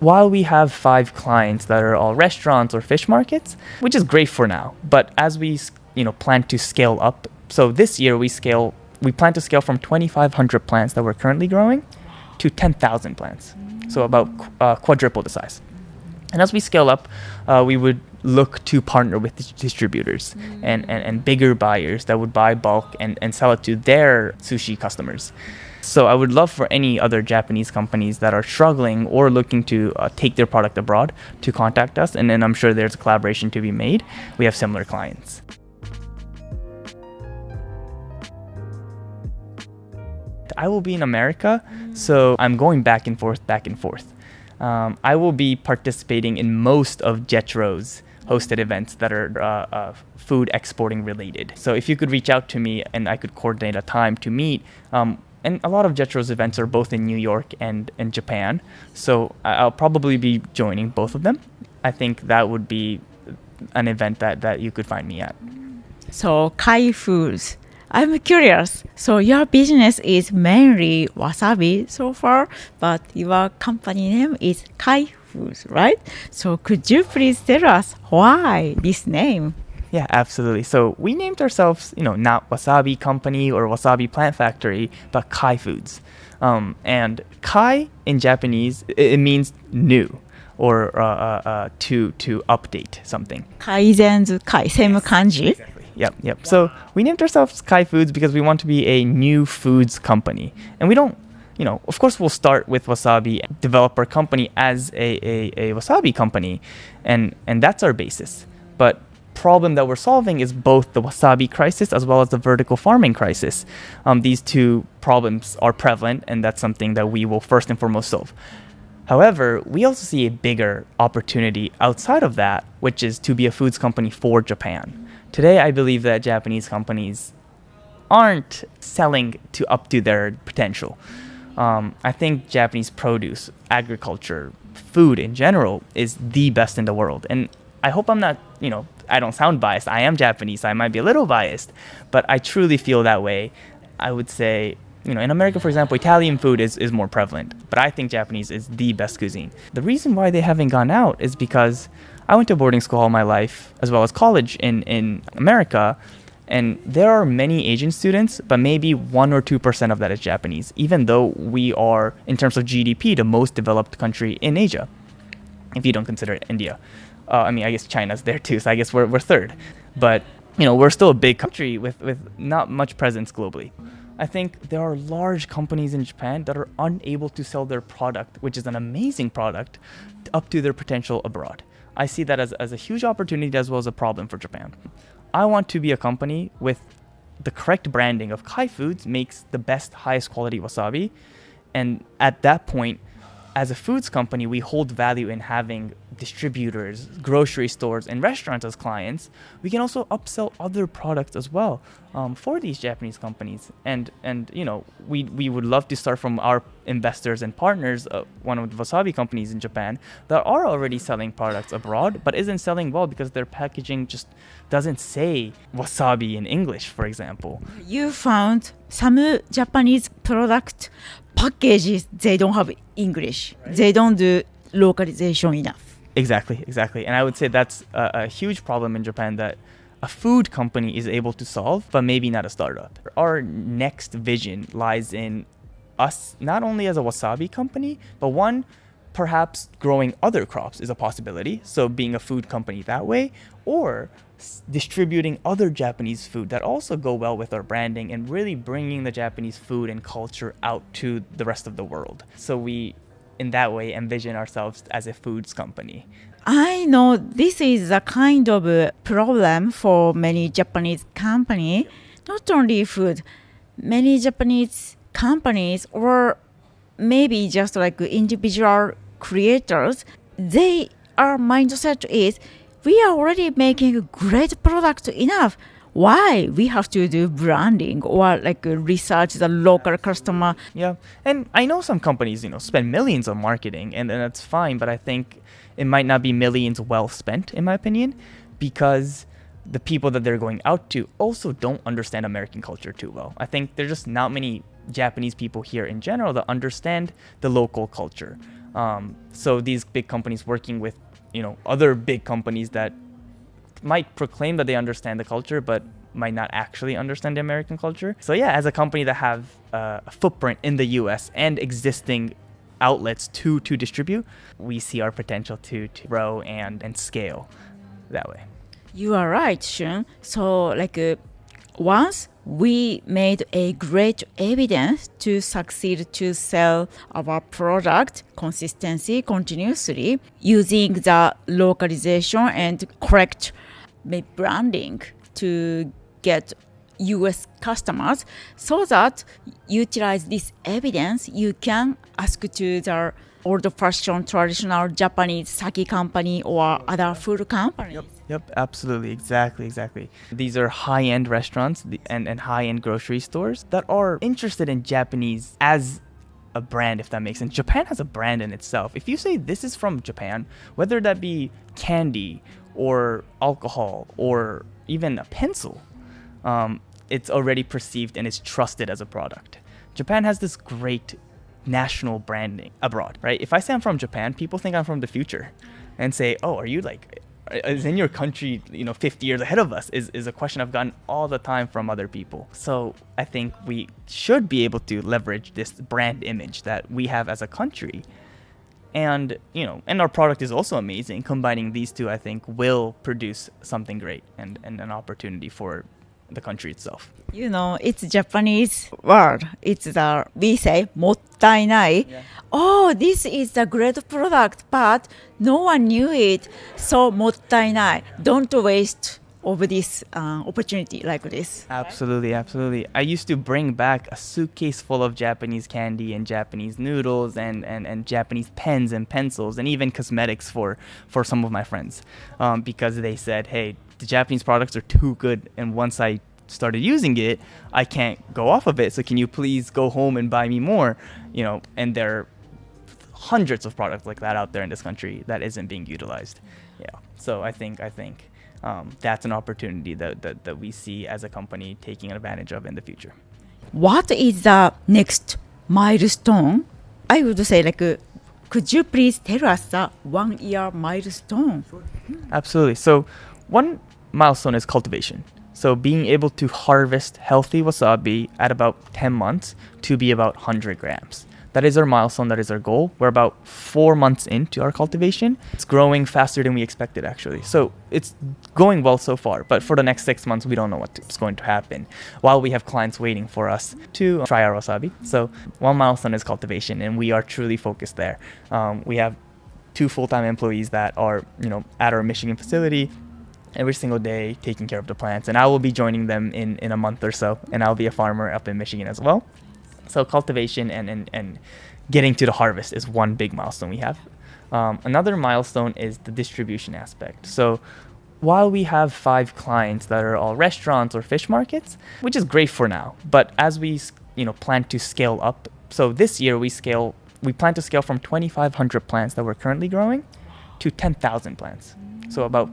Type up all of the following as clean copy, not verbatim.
while we have 5 clients that are all restaurants or fish markets, which is great for now, but as we plan to scale up, so this year we plan to scale from 2,500 plants that we're currently growing to 10,000 plants, so about quadruple the size. And as we scale up, we would look to partner with distributors and bigger buyers that would buy bulk and sell it to their sushi customers. So I would love for any other Japanese companies that are struggling or looking to take their product abroad to contact us, and then I'm sure there's a collaboration to be made. We have similar clients. I will be in America, so I'm going back and forth. I will be participating in most of Jetro's hosted events that are food exporting related. So if you could reach out to me and I could coordinate a time to meet, and a lot of Jetro's events are both in New York and in Japan, so I'll probably be joining both of them. I think that would be an event that you could find me at. So Cai Foods, I'm curious. So your business is mainly wasabi so far, but your company name is Cai Foods, right? So could you please tell us why this name? Yeah, absolutely. So we named ourselves, not Wasabi Company or Wasabi Plant Factory, but Cai Foods. And Cai in Japanese, it means new or to update something. Kaizen's Kai, same kanji. Exactly. Yep. So we named ourselves Cai Foods because we want to be a new foods company. And we don't, of course we'll start with wasabi, develop our company as a wasabi company, and that's our basis. But problem that we're solving is both the wasabi crisis as well as the vertical farming crisis. These two problems are prevalent, and that's something that we will first and foremost solve. However, we also see a bigger opportunity outside of that, which is to be a foods company for Japan. Today, I believe that Japanese companies aren't selling up to their potential. I think Japanese produce, agriculture, food in general is the best in the world. And I hope I'm not, I don't sound biased. I am Japanese, so I might be a little biased, but I truly feel that way. I would say, in America, for example, Italian food is more prevalent, but I think Japanese is the best cuisine. The reason why they haven't gone out is because I went to boarding school all my life, as well as college in America, and there are many Asian students, but maybe 1 or 2% of that is Japanese, even though we are, in terms of GDP, the most developed country in Asia, if you don't consider India. I guess China's there too, so I guess we're third. But, we're still a big country with not much presence globally. I think there are large companies in Japan that are unable to sell their product, which is an amazing product, up to their potential abroad. I see that as a huge opportunity as well as a problem for Japan. I want to be a company with the correct branding of Cai Foods makes the best, highest quality wasabi. And at that point, as a foods company, we hold value in having distributors, grocery stores, and restaurants as clients. We can also upsell other products as well for these Japanese companies. And we would love to start from our investors and partners, one of the wasabi companies in Japan that are already selling products abroad, but isn't selling well because their packaging just doesn't say wasabi in English, for example. You found some Japanese product packages, they don't have English. Right. They don't do localization enough. Exactly. And I would say that's a huge problem in Japan that a food company is able to solve, but maybe not a startup. Our next vision lies in us not only as a wasabi company, but one, perhaps growing other crops is a possibility. So being a food company that way, or distributing other Japanese food that also go well with our branding and really bringing the Japanese food and culture out to the rest of the world. So we, in that way, envision ourselves as a foods company. I know this is a kind of a problem for many Japanese companies, not only food, many Japanese companies or maybe just like individual creators, our mindset is we are already making a great product enough. Why we have to do branding or like research the local customer? Yeah, and I know some companies, spend millions on marketing, and that's fine. But I think it might not be millions well spent, in my opinion, because the people that they're going out to also don't understand American culture too well. I think there's just not many Japanese people here in general that understand the local culture. So these big companies working with, other big companies that might proclaim that they understand the culture, but might not actually understand the American culture. So yeah, as a company that have a footprint in the US and existing outlets to distribute, we see our potential to grow and scale that way. You are right, Shun. So, once we made a great evidence to succeed to sell our product consistency continuously using the localization and correct branding to get US customers, so that utilize this evidence, you can ask to the old-fashioned traditional Japanese sake company or other food companies. Yep, absolutely, exactly. These are high-end restaurants and high-end grocery stores that are interested in Japanese as a brand, if that makes sense. Japan has a brand in itself. If you say this is from Japan, whether that be candy or alcohol or even a pencil, it's already perceived and is trusted as a product. Japan has this great national branding abroad, right? If I say I'm from Japan, people think I'm from the future and say, oh, are you is in your country, 50 years ahead of us, is a question I've gotten all the time from other people. So I think we should be able to leverage this brand image that we have as a country. And, and our product is also amazing. Combining these two, I think, will produce something great and an opportunity for the country itself. It's Japanese word. We say もったいない. Yeah. Oh, this is a great product, but no one knew it. So もったいない. Don't waste over this opportunity like this. Absolutely. I used to bring back a suitcase full of Japanese candy and Japanese noodles and Japanese pens and pencils and even cosmetics for some of my friends, because they said, hey, the Japanese products are too good, and once I started using it, I can't go off of it. So can you please go home and buy me more? And there are hundreds of products like that out there in this country that isn't being utilized. Yeah. So I think that's an opportunity that we see as a company taking advantage of in the future. What is the next milestone? I would say could you please tell us the 1 year milestone? Absolutely. So one milestone is cultivation. So being able to harvest healthy wasabi at about 10 months to be about 100 grams. That is our milestone. That is our goal. We're about 4 months into our cultivation. It's growing faster than we expected, actually. So it's going well so far. But for the next 6 months, we don't know what's going to happen while we have clients waiting for us to try our wasabi. So one milestone is cultivation, and we are truly focused there. We have 2 full-time employees that are, at our Michigan facility every single day taking care of the plants. And I will be joining them in a month or so. And I'll be a farmer up in Michigan as well. So cultivation and getting to the harvest is one big milestone we have. Another milestone is the distribution aspect. So while we have 5 clients that are all restaurants or fish markets, which is great for now, but as we plan to scale up, so this year we plan to scale from 2,500 plants that we're currently growing to 10,000 plants. So about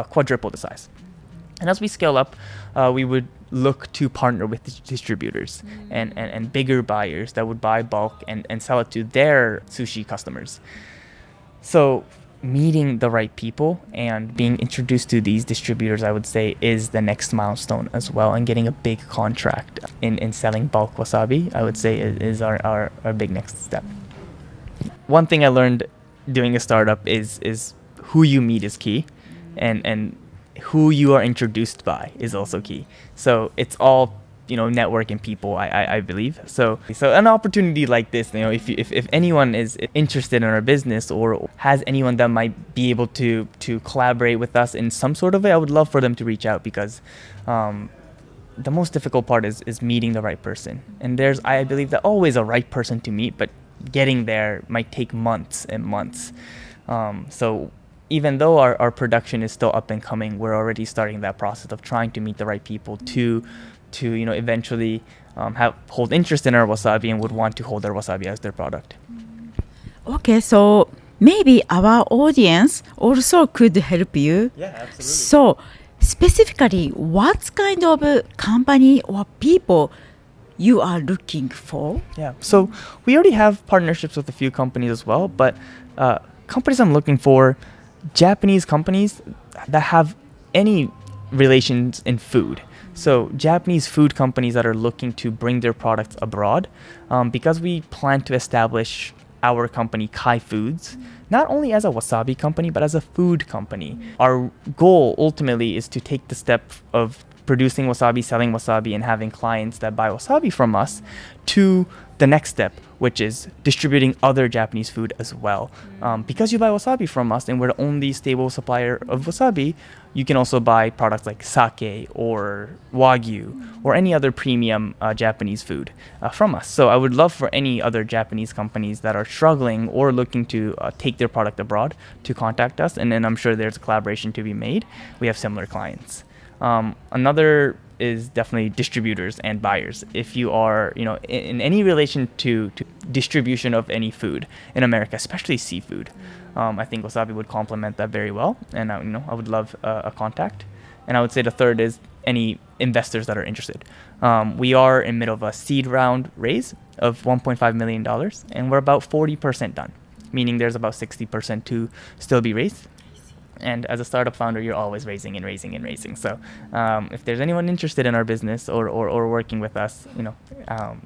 quadruple the size. And as we scale up, we would look to partner with distributors and bigger buyers that would buy bulk and sell it to their sushi customers. So meeting the right people and being introduced to these distributors, I would say, is the next milestone as well. And getting a big contract in selling bulk wasabi, I would say, is our big next step. One thing I learned doing a startup is who you meet is key, and who you are introduced by is also key. So it's all network and people, I believe. So an opportunity like this, if anyone is interested in our business or has anyone that might be able to collaborate with us in some sort of way, I would love for them to reach out, because the most difficult part is meeting the right person. And I believe that always a right person to meet, but getting there might take months and months. So even though our production is still up and coming, we're already starting that process of trying to meet the right people to eventually hold interest in our wasabi and would want to hold our wasabi as their product. Okay, so maybe our audience also could help you. Yeah, absolutely. So specifically, what kind of company or people you are looking for? Yeah. So we already have partnerships with a few companies as well, but companies I'm looking for, Japanese companies that have any relations in food. So Japanese food companies that are looking to bring their products abroad, because we plan to establish our company Cai Foods not only as a wasabi company but as a food company. Our goal ultimately is to take the step of producing wasabi, selling wasabi, and having clients that buy wasabi from us to the next step, which is distributing other Japanese food as well. Because you buy wasabi from us and we're the only stable supplier of wasabi, you can also buy products like sake or wagyu or any other premium Japanese food from us. So I would love for any other Japanese companies that are struggling or looking to take their product abroad to contact us, and then I'm sure there's a collaboration to be made. We have similar clients. Another is definitely distributors and buyers. If you are, in any relation to distribution of any food in America, especially seafood, I think wasabi would complement that very well. And I would love a contact. And I would say the third is any investors that are interested. We are in middle of a seed round raise of $1.5 million, and we're about 40% done, meaning there's about 60% to still be raised. And as a startup founder, you're always raising and raising and raising. So if there's anyone interested in our business or working with us,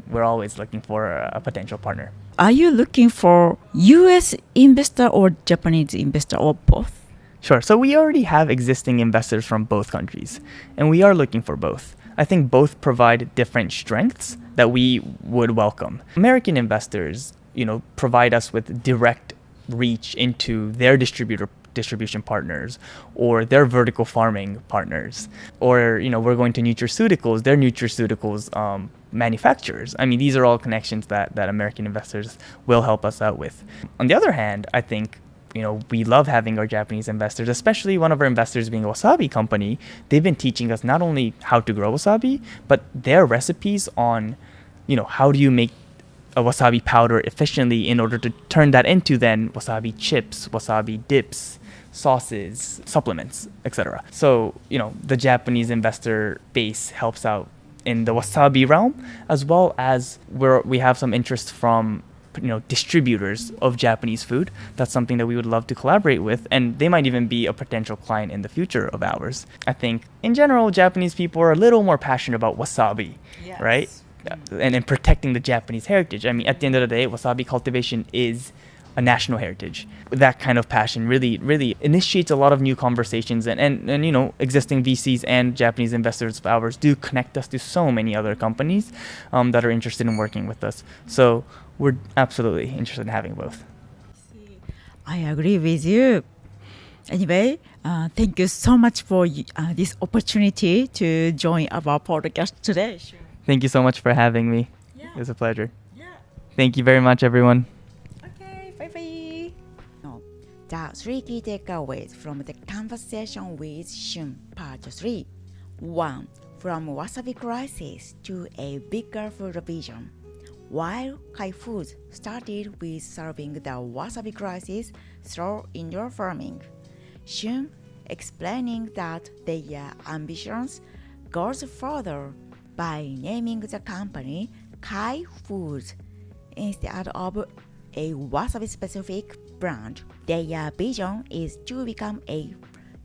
we're always looking for a potential partner. Are you looking for US investor or Japanese investor or both? Sure. So we already have existing investors from both countries, and we are looking for both. I think both provide different strengths that we would welcome. American investors, provide us with direct reach into their distribution partners or their vertical farming partners, or we're going to nutraceuticals, their nutraceuticals manufacturers. I mean, these are all connections that American investors will help us out with. On the other hand, I think we love having our Japanese investors, especially one of our investors being a wasabi company. They've been teaching us not only how to grow wasabi, but their recipes on how do you make a wasabi powder efficiently in order to turn that into then wasabi chips, wasabi dips, sauces, supplements, etc. So, the Japanese investor base helps out in the wasabi realm, as well as where we have some interest from distributors of Japanese food. That's something that we would love to collaborate with, and they might even be a potential client in the future of ours. I think in general, Japanese people are a little more passionate about wasabi, yes, right? And protecting the Japanese heritage. I mean, at the end of the day, wasabi cultivation is a national heritage. That kind of passion really, really initiates a lot of new conversations, and existing VCs and Japanese investors of ours do connect us to so many other companies that are interested in working with us. So we're absolutely interested in having both. I agree with you. Anyway, thank you so much for this opportunity to join our podcast today. Thank you so much for having me. Yeah. It was a pleasure. Yeah. Thank you very much, everyone. Okay, bye-bye. The 3 key takeaways from the conversation with Shun, part 3. 1. From wasabi crisis to a bigger food vision. While Cai Foods started with serving the wasabi crisis through indoor farming, Shun explaining that their ambitions goes further by naming the company Cai Foods instead of a wasabi-specific brand. Their vision is to become a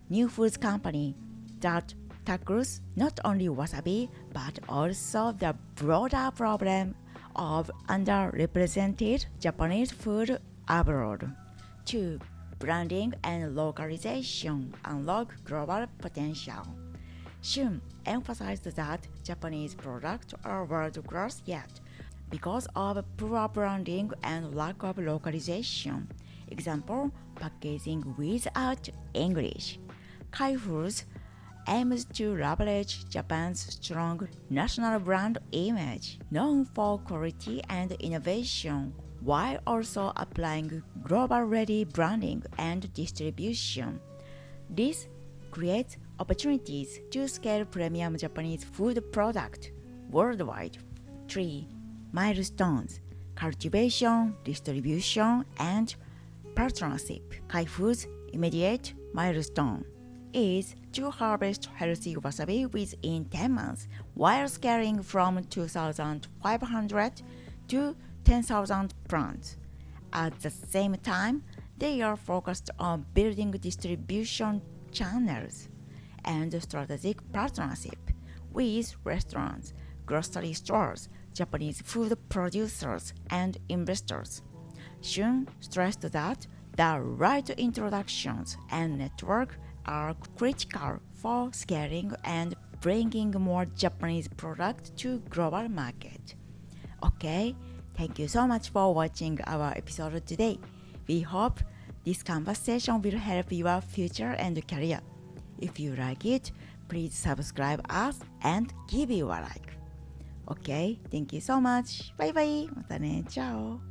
new foods company that tackles not only wasabi but also the broader problem of underrepresented Japanese food abroad. 2. Branding and localization unlock global potential. Shun emphasized that Japanese products are world-class yet, because of poor branding and lack of localization. Example, packaging without English. Cai Foods aims to leverage Japan's strong national brand image, known for quality and innovation, while also applying global-ready branding and distribution. This creates opportunities to scale premium Japanese food product worldwide. 3. Milestones: cultivation, distribution, and partnership. Cai Foods' immediate milestone. is to harvest healthy wasabi within 10 months while scaling from 2,500 to 10,000 plants. At the same time, they are focused on building distribution channels and strategic partnership with restaurants, grocery stores, Japanese food producers, and investors. Shun stressed that the right introductions and network are critical for scaling and bringing more Japanese product to global market. Okay, thank you so much for watching our episode today. We hope this conversation will help your future and career. If you like it, please subscribe us and give you a like. Okay, thank you so much. Bye bye. またね。チャオ。